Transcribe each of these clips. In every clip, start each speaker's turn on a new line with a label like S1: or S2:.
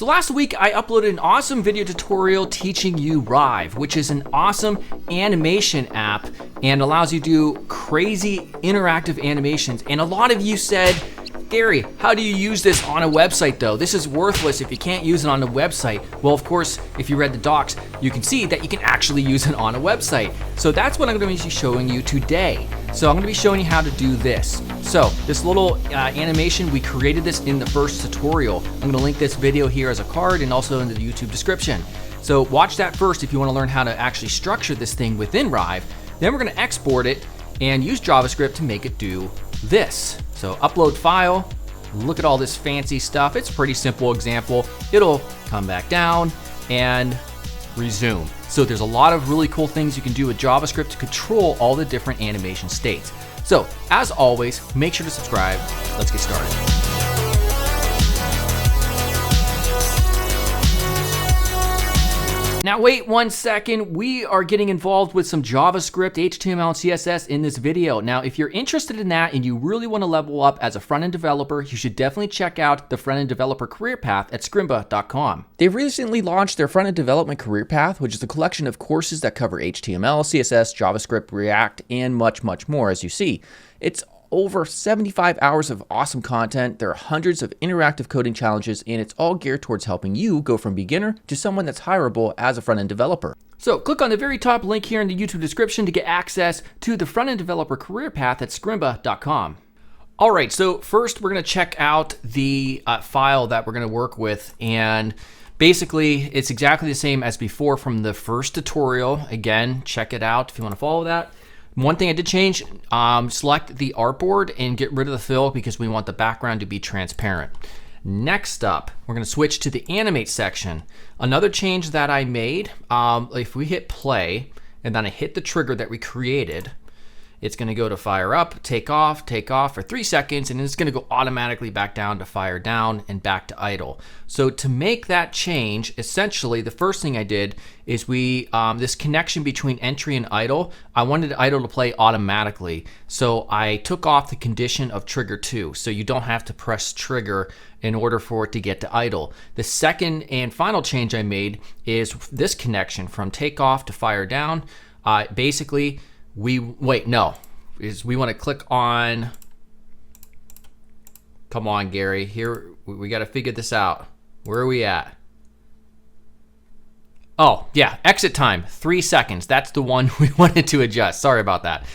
S1: So last week I uploaded an awesome video tutorial teaching you RIVE, which is an awesome animation app and allows you to do crazy interactive animations. And a lot of you said, Gary, how do you use this on a website though? This is worthless if you can't use it on a website. Well, of course, if you read the docs, you can see that you can actually use it on a website. So that's what I'm going to be showing you today. So I'm going to be showing you how to do this. So this little animation, we created this in the first tutorial. I'm going to link this video here as a card and also in the YouTube description. So watch that first if you want to learn how to actually structure this thing within RIVE. Then we're going to export it and use JavaScript to make it do this. So upload file, look at all this fancy stuff. It's a pretty simple example. It'll come back down and resume. So there's a lot of really cool things you can do with JavaScript to control all the different animation states. So as always, make sure to subscribe. Let's get started. Now wait 1 second, we are getting involved with some JavaScript, HTML, and CSS in this video. Now if you're interested in that and you really want to level up as a front-end developer, you should definitely check out the front-end developer career path at scrimba.com. They've recently launched their front-end development career path, which is a collection of courses that cover HTML, CSS, JavaScript, React, and much, much more, as you see. It's over 75 hours of awesome content. There are hundreds of interactive coding challenges, and it's all geared towards helping you go from beginner to someone that's hireable as a front-end developer. So click on the very top link here in the YouTube description to get access to the front-end developer career path at scrimba.com. All right, so first we're going to check out the file that we're going to work with, and basically it's exactly the same as before from the first tutorial. Again, check it out if you want to follow that. One thing I did change, select the artboard and get rid of the fill because we want the background to be transparent. Next up, we're going to switch to the animate section. Another change that I made, if we hit play and then I hit the trigger that we created, it's going to go to fire up, take off for 3 seconds, and it's going to go automatically back down to fire down and back to idle. So to make that change, essentially the first thing I did is this connection between entry and idle, I wanted idle to play automatically. So I took off the condition of trigger 2, so you don't have to press trigger in order for it to get to idle. The second and final change I made is this connection from takeoff to fire down. Basically, we want to click on, come on Gary, here we got to figure this out. Where are we at? Oh yeah, exit time 3 seconds. That's the one we wanted to adjust. Sorry about that.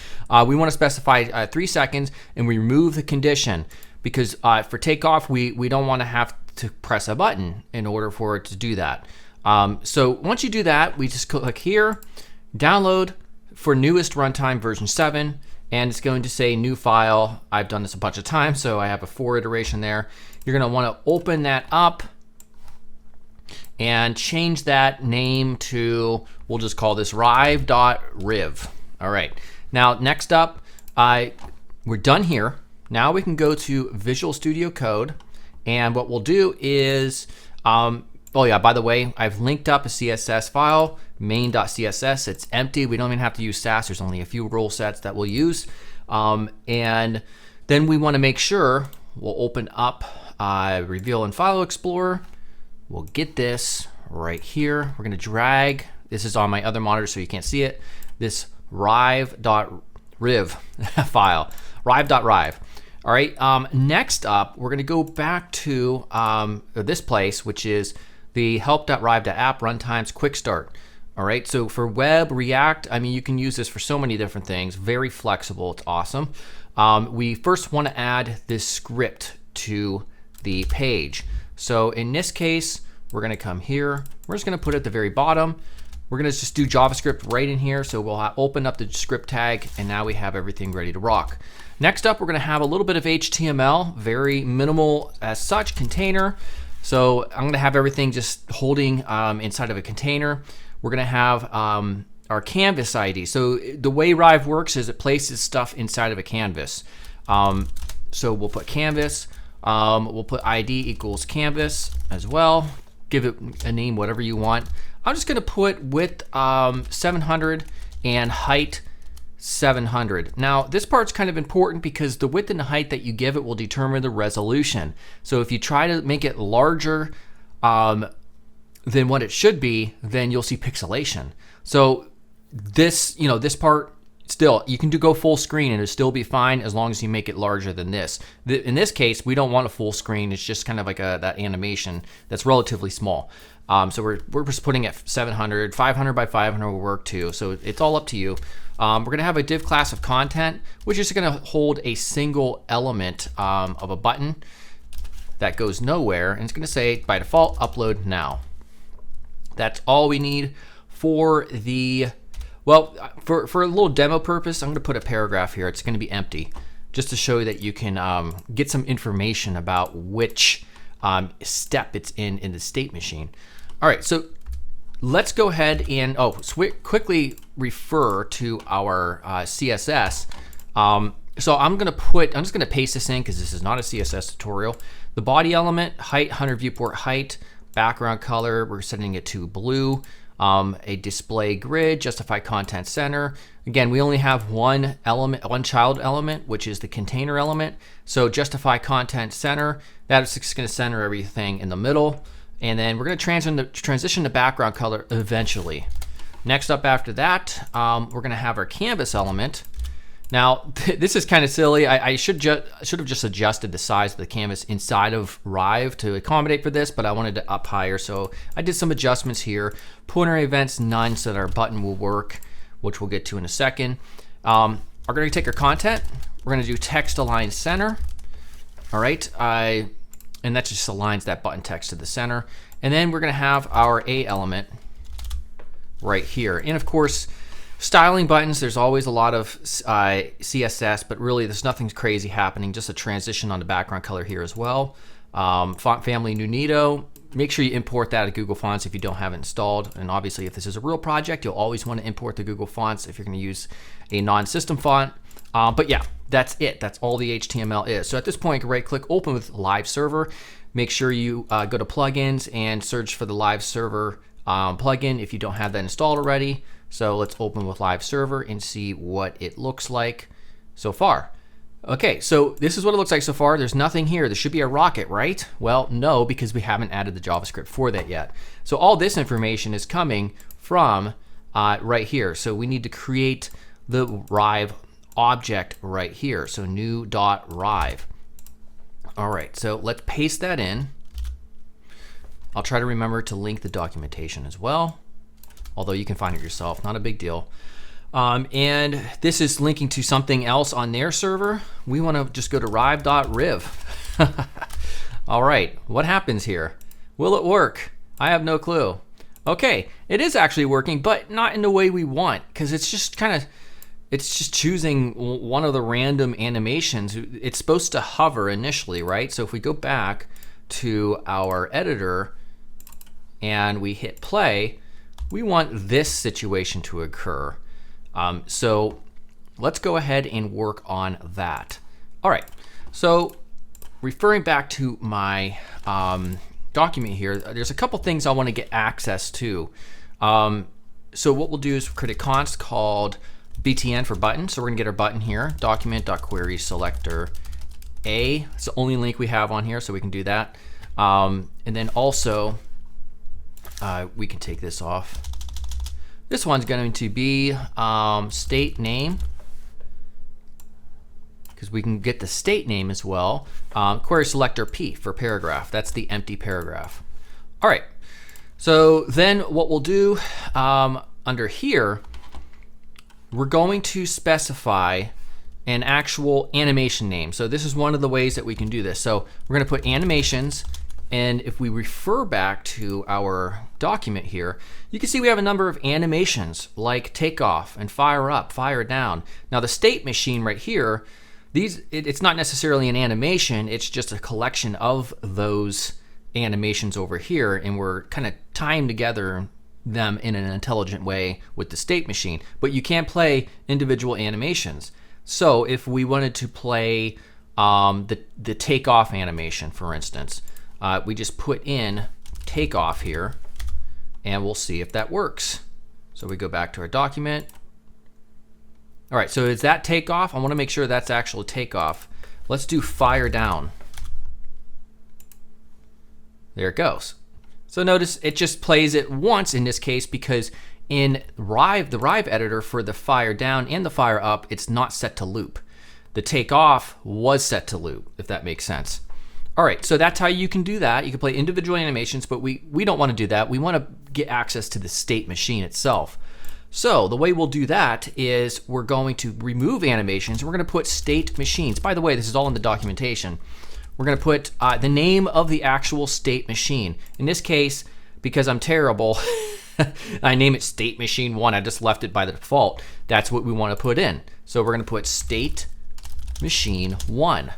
S1: We want to specify 3 seconds and we remove the condition because for takeoff we don't want to have to press a button in order for it to do that. So once you do that, we just click here, download for newest runtime version 7, and it's going to say new file. I've done this a bunch of times, so I have a 4 iteration there. You're going to want to open that up and change that name to, we'll just call this rive.riv. All right, now next up, we're done here. Now we can go to Visual Studio Code, and what we'll do is, oh yeah, by the way, I've linked up a CSS file, main.css. It's empty. We don't even have to use Sass. There's only a few rule sets that we'll use. And then we want to make sure we'll open up Reveal in File Explorer. We'll get this right here. We're going to drag. This is on my other monitor, so you can't see it. This rive.riv file, rive.rive. All right, next up, we're going to go back to this place, which is the help.rive.app runtimes quick start. All right, so for web, React, I mean, you can use this for so many different things. Very flexible, it's awesome. We first want to add this script to the page. So in this case, we're going to come here. We're just going to put it at the very bottom. We're going to just do JavaScript right in here. So we'll open up the script tag, and now we have everything ready to rock. Next up, we're going to have a little bit of HTML, very minimal as such, container. So I'm going to have everything just holding inside of a container. We're going to have our canvas ID. So the way RIVE works is it places stuff inside of a canvas. So we'll put canvas. We'll put ID equals canvas as well. Give it a name, whatever you want. I'm just going to put width 700 and height 700. Now this part's kind of important because the width and the height that you give it will determine the resolution. So if you try to make it larger than what it should be, then you'll see pixelation. So this, this part, still, you can go full screen and it'll still be fine as long as you make it larger than this. In this case, we don't want a full screen. It's just kind of like that animation that's relatively small. So we're just putting it 700, 500 by 500 will work too. So it's all up to you. We're gonna have a div class of content, which is gonna hold a single element of a button that goes nowhere, and it's gonna say by default upload now. That's all we need for the, well, for a little demo purpose, I'm gonna put a paragraph here. It's gonna be empty, just to show you that you can get some information about which step it's in the state machine. All right, so let's go ahead and quickly refer to our CSS. So I'm just gonna paste this in because this is not a CSS tutorial. The body element, height, 100 viewport height, background color, we're setting it to blue. A display grid, justify content center. Again, we only have one child element, which is the container element. So justify content center, that's just gonna center everything in the middle. And then we're gonna transition the background color eventually. Next up after that, we're gonna have our canvas element. Now, this is kind of silly. I should have just adjusted the size of the canvas inside of RIVE to accommodate for this, but I wanted to up higher. So I did some adjustments here. Pointer events none so that our button will work, which we'll get to in a second. We're gonna take our content. We're gonna do text align center. All right, and that just aligns that button text to the center. And then we're gonna have our A element right here. And of course, styling buttons, there's always a lot of CSS, but really there's nothing crazy happening, just a transition on the background color here as well. Font family Nunito, make sure you import that at Google Fonts if you don't have it installed. And obviously if this is a real project, you'll always want to import the Google Fonts if you're gonna use a non-system font. But yeah, that's it. That's all the HTML is. So at this point, right click, open with Live Server. Make sure you go to plugins and search for the Live Server plugin if you don't have that installed already. So let's open with Live Server and see what it looks like so far. Okay, so this is what it looks like so far. There's nothing here. There should be a rocket, right? Well, no, because we haven't added the JavaScript for that yet. So all this information is coming from right here. So we need to create the RIVE object right here. So new.rive. All right, so let's paste that in. I'll try to remember to link the documentation as well, although you can find it yourself, not a big deal. And this is linking to something else on their server. We want to just go to rive.riv. All right, what happens here? Will it work? I have no clue. Okay, it is actually working, but not in the way we want, because it's just choosing one of the random animations. It's supposed to hover initially, right? So if we go back to our editor and we hit play, we want this situation to occur. So let's go ahead and work on that. All right, so referring back to my document here, there's a couple things I want to get access to. So what we'll do is create a const called btn for button. So we're gonna get our button here, document.query selector A. It's the only link we have on here, so we can do that. And then also, we can take this off. This one's going to be state name, because we can get the state name as well. Query selector P for paragraph. That's the empty paragraph. All right, so then what we'll do under here, we're going to specify an actual animation name. So this is one of the ways that we can do this. So we're gonna put animations, and if we refer back to our document here, you can see we have a number of animations like takeoff and fire up, fire down. Now the state machine right here, it's not necessarily an animation, it's just a collection of those animations over here, and we're kind of tying together them in an intelligent way with the state machine. But you can't play individual animations. So if we wanted to play the takeoff animation, for instance, we just put in takeoff here, and we'll see if that works. So we go back to our document. All right, so is that takeoff? I want to make sure that's actual takeoff. Let's do fire down. There it goes. So notice it just plays it once in this case because in Rive, the Rive editor for the fire down and the fire up, it's not set to loop. The takeoff was set to loop, if that makes sense. All right, so that's how you can do that. You can play individual animations, but we don't want to do that. We want to get access to the state machine itself. So the way we'll do that is we're going to remove animations. We're going to put state machines. By the way, this is all in the documentation. We're going to put the name of the actual state machine. In this case, because I'm terrible, I name it state machine 1. I just left it by the default. That's what we want to put in. So we're going to put state machine 1.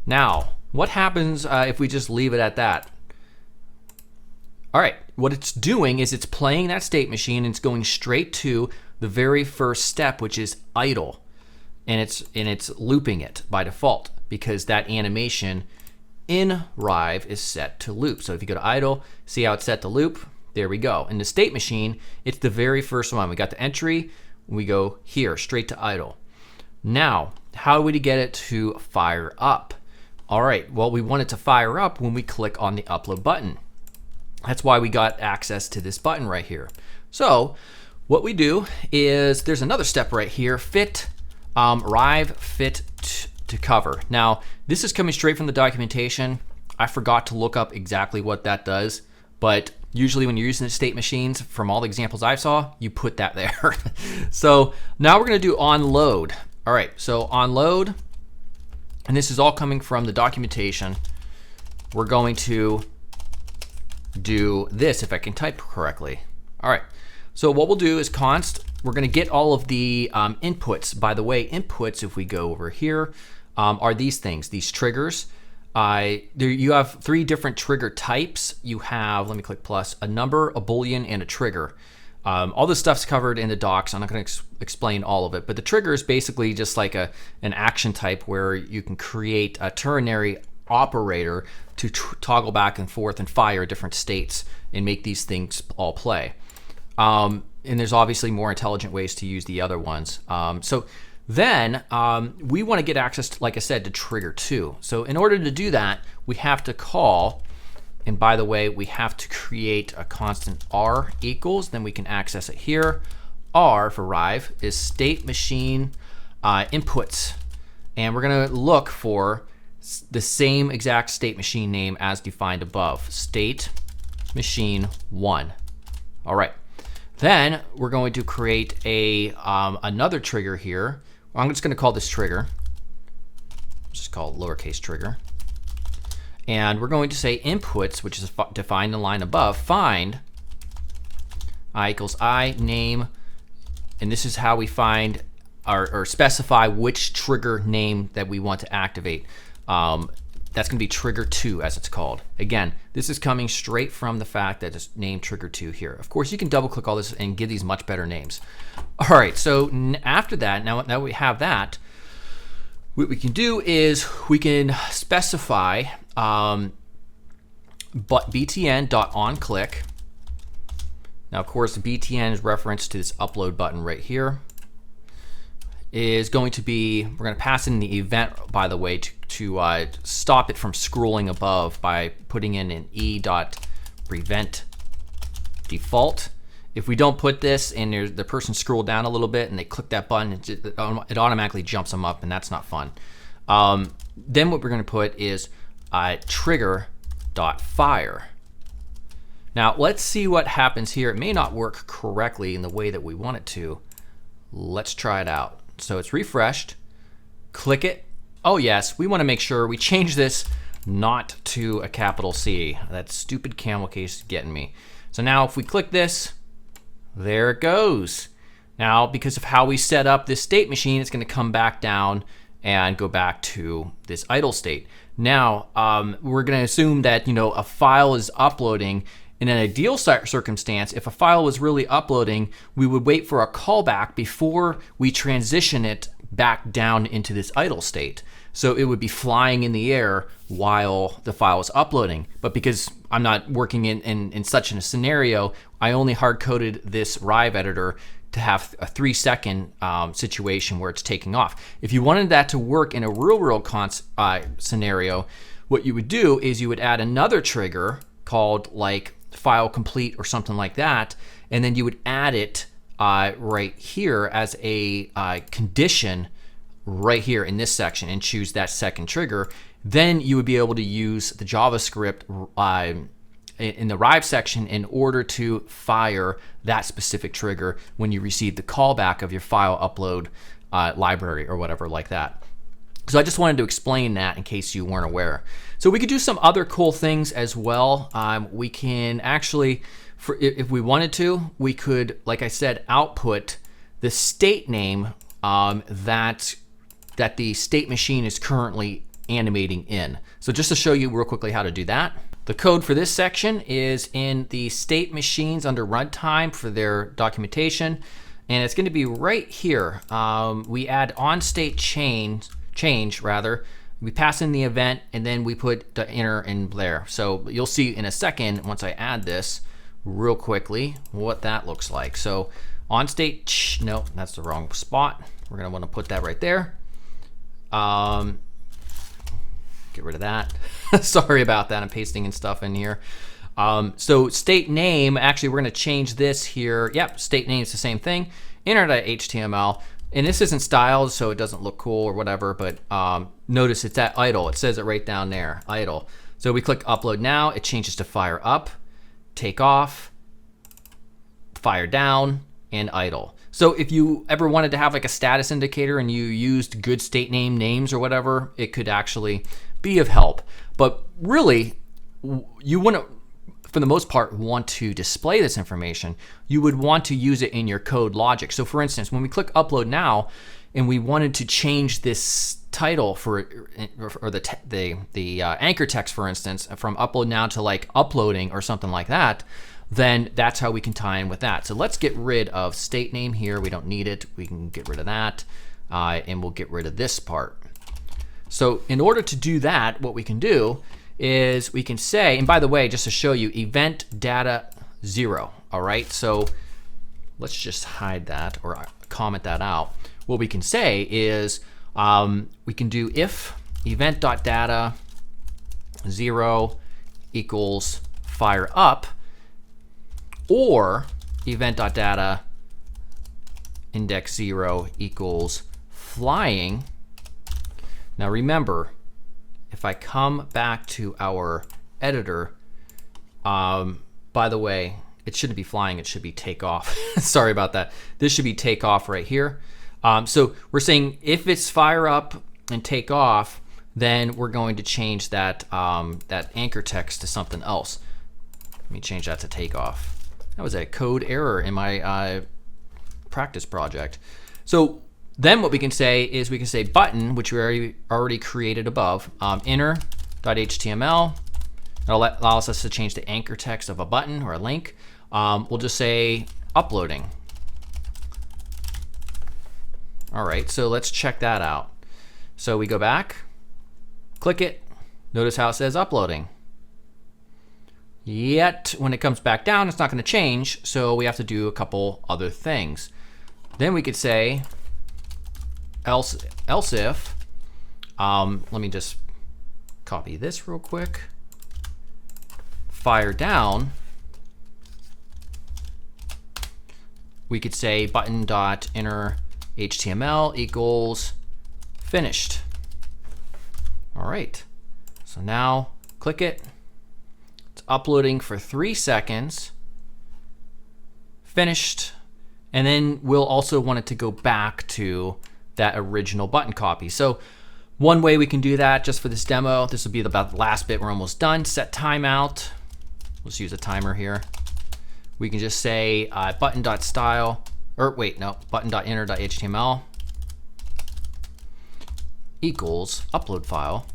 S1: Now, what happens if we just leave it at that? All right, what it's doing is it's playing that state machine and it's going straight to the very first step, which is idle. And it's looping it by default because that animation in Rive is set to loop. So if you go to idle, see how it's set to loop? There we go. In the state machine, it's the very first one. We got the entry, we go here, straight to idle. Now, how do we get it to fire up? All right, well, we want it to fire up when we click on the upload button. That's why we got access to this button right here. So what we do is there's another step right here, fit Rive fit to cover. Now, this is coming straight from the documentation. I forgot to look up exactly what that does, but usually when you're using the state machines, from all the examples I saw, you put that there. So now we're gonna do onload. All right, so onload, and this is all coming from the documentation. We're going to do this if I can type correctly. All right, so what we'll do is const, we're gonna get all of the inputs. By the way, inputs, if we go over here, are these things, these triggers. You have 3 different trigger types. You have, let me click plus, a number, a boolean, and a trigger. All this stuff's covered in the docs. I'm not going to explain all of it, but the trigger is basically just like an action type where you can create a ternary operator to toggle back and forth and fire different states and make these things all play. And there's obviously more intelligent ways to use the other ones. So then we want to get access to, like I said, to trigger 2. So in order to do that, we have to call, and by the way, we have to create a constant R equals, then we can access it here. R for Rive is state machine inputs. And we're gonna look for the same exact state machine name as defined above, state machine 1. All right, then we're going to create another trigger here. I'm just gonna call this trigger. Let's just call it lowercase trigger. And we're going to say inputs, which is defined in the line above, find I equals I name, and this is how we find or specify which trigger name that we want to activate. That's going to be trigger 2 as it's called. Again, this is coming straight from the fact that it's named trigger 2 here. Of course, you can double click all this and give these much better names. All right, so after that, now we have that, what we can do is we can specify btn.onClick. Now, of course, the btn is referenced to this upload button right here. Is going to be, we're going to pass in the event, by the way, to stop it from scrolling above by putting in an e.prevent default. If we don't put this and the person scrolled down a little bit and they click that button, it automatically jumps them up, and that's not fun. Then what we're going to put is trigger.fire. Now let's see what happens here. It may not work correctly in the way that we want it to. Let's try it out. So it's refreshed. Click it. Oh yes, we want to make sure we change this not to a capital C. That stupid camel case is getting me. So now if we click this, there it goes. Now, because of how we set up this state machine, it's going to come back down and go back to this idle state. Now, we're going to assume that, a file is uploading. In an ideal circumstance, if a file was really uploading, we would wait for a callback before we transition it back down into this idle state. So it would be flying in the air while the file is uploading. But because I'm not working in such a scenario, I only hard-coded this Rive editor to have a 3-second situation where it's taking off. If you wanted that to work in a real-world scenario, what you would do is you would add another trigger called like file complete or something like that, and then you would add it right here as a condition right here in this section and choose that second trigger, then you would be able to use the JavaScript in the RIVE section in order to fire that specific trigger when you receive the callback of your file upload library or whatever like that. So I just wanted to explain that in case you weren't aware. So we could do some other cool things as well. We can actually, if we wanted to, we could, like I said, output the state name that the state machine is currently animating in. So just to show you real quickly how to do that. The code for this section is in the state machines under runtime for their documentation. And it's going to be right here. We add onState change rather. We pass in the event and then we put the inner in there. So you'll see in a second, once I add this real quickly, what that looks like. So onState, no, that's the wrong spot. We're going to want to put that right there. Get rid of that. Sorry about that. I'm pasting and stuff in here. So state name, actually we're going to change this here. Yep, state name is the same thing. Inner.html. And this isn't styled, so it doesn't look cool or whatever, but notice it's at idle. It says it right down there, idle. So we click upload now, it changes to fire up, take off, fire down, and idle. So if you ever wanted to have like a status indicator and you used good state name names or whatever, it could actually be of help. But really, you wouldn't, for the most part, want to display this information. You would want to use it in your code logic. So for instance, when we click upload now and we wanted to change this title or the anchor text, for instance, from upload now to like uploading or something like that, then that's how we can tie in with that. So let's get rid of state name here. We don't need it. We can get rid of that, and we'll get rid of this part. So in order to do that, what we can do is we can say, and by the way, just to show you, event data 0. All right, so let's just hide that or comment that out. What we can say is we can do if event.data 0 equals fire up, or event.data index 0 equals flying. Now remember, if I come back to our editor, by the way, it shouldn't be flying, it should be take off. Sorry about that. This should be take off right here. So we're saying if it's fire up and take off, then we're going to change that, that anchor text to something else. Let me change that to take off. That was a code error in my practice project. So then what we can say is we can say button, which we already created above, inner.html. It allows us to change the anchor text of a button or a link. We'll just say uploading. All right, so let's check that out. So we go back, click it, notice how it says uploading. Yet when it comes back down, it's not going to change, so we have to do a couple other things. Then we could say else if, let me just copy this real quick, fire down, we could say button.inner.html equals finished. All right, so now click it. It's uploading for 3 seconds, finished, and then we'll also want it to go back to that original button copy. So one way we can do that, just for this demo, this will be about the last bit, we're almost done, set timeout. Let's use a timer here. We can just say button.style, or wait, no, button.inner.html equals upload file,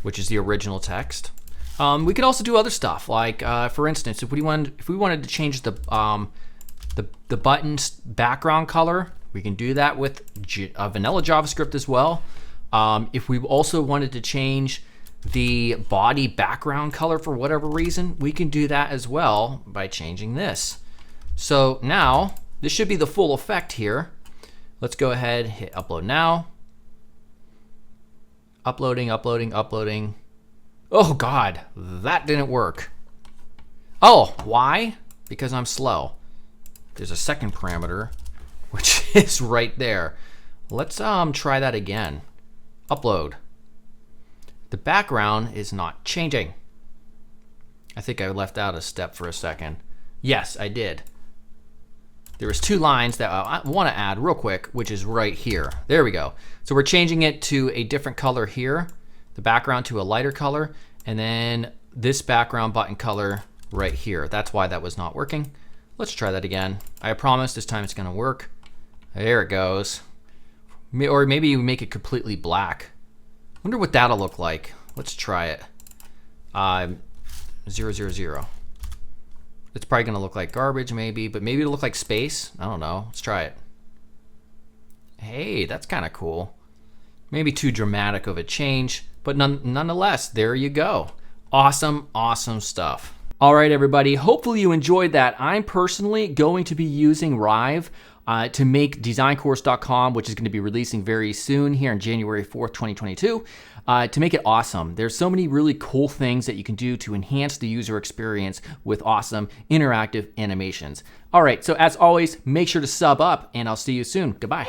S1: which is the original text. We could also do other stuff, like for instance, if we wanted to change the button's background color, we can do that with vanilla JavaScript as well. If we also wanted to change the body background color for whatever reason, we can do that as well by changing this. So now this should be the full effect here. Let's go ahead, hit upload now. Uploading. Oh God, that didn't work. Oh, why? Because I'm slow. There's a second parameter, which is right there. Let's try that again. Upload. The background is not changing. I think I left out a step for a second. Yes, I did. There was 2 lines that I want to add real quick, which is right here. There we go. So we're changing it to a different color here, the background to a lighter color, and then this background button color right here. That's why that was not working. Let's try that again. I promise this time it's going to work. There it goes. Or maybe you make it completely black. Wonder what that'll look like. Let's try it. 0, 0, 0. It's probably going to look like garbage maybe, but maybe it'll look like space. I don't know. Let's try it. Hey, that's kind of cool. Maybe too dramatic of a change, but nonetheless, there you go. Awesome, awesome stuff. All right, everybody. Hopefully you enjoyed that. I'm personally going to be using RIVE to make DesignCourse.com, which is going to be releasing very soon here on January 4th, 2022, to make it awesome. There's so many really cool things that you can do to enhance the user experience with awesome interactive animations. All right, so as always, make sure to sub up, and I'll see you soon. Goodbye.